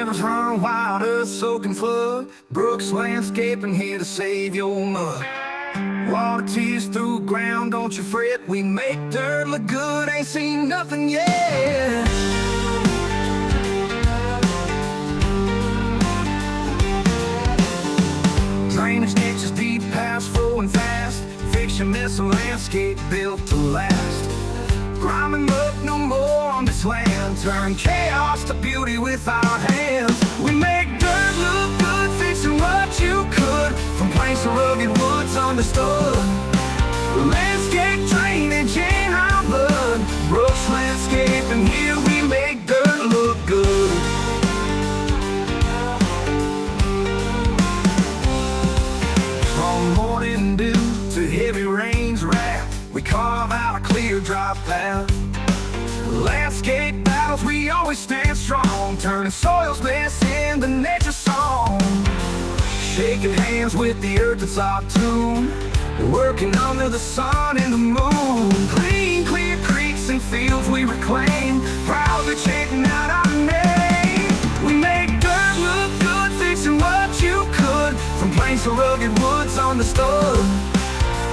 Rivers run wild, earth soaking flood. Brooks landscaping here to save your mud. Water tears through ground, don't you fret. We make dirt look good, ain't seen nothing yet. Drainage ditches deep, paths flowing fast. Fix your missile landscape built to last. Grime and muck no more on this land. Turn chaos to beauty with our hands. We make dirt look good, fixing what you could. From planks to rugged woods understood. Landscape drainage in our blood. Brooks landscape, and here we make dirt look good. From morning dew to heavy rain's wrath, we carve out a clear, dry path. Landscape battles, we always stand strong, turning soil's mess into nature's song. Shaking hands with the earth, it's our tune. Working under the sun and the moon. Clean, clear creeks and fields we reclaim, proudly chanting out our name. We make dirt look good, fixing what you could. From plains to rugged woods understood.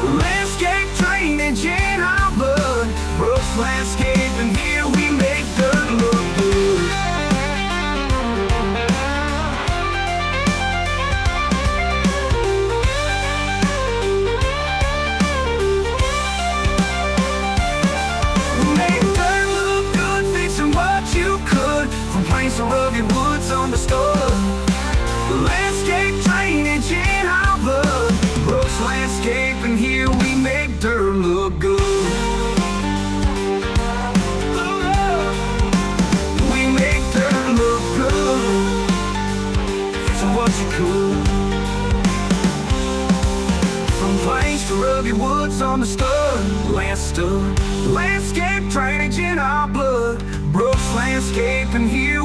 Landscape drainage in our blood. Brooks landscape, and here we make dirt look good. We make dirt look good, fixing what you could. From plains to rugged woods understood. Landscape drainage in our blood. Brooks landscape, and here we make dirt look good. We make dirt look good, fixing what you could. From plains to rugged woods understood. Landscape drainage in our blood. Brooks landscape, and here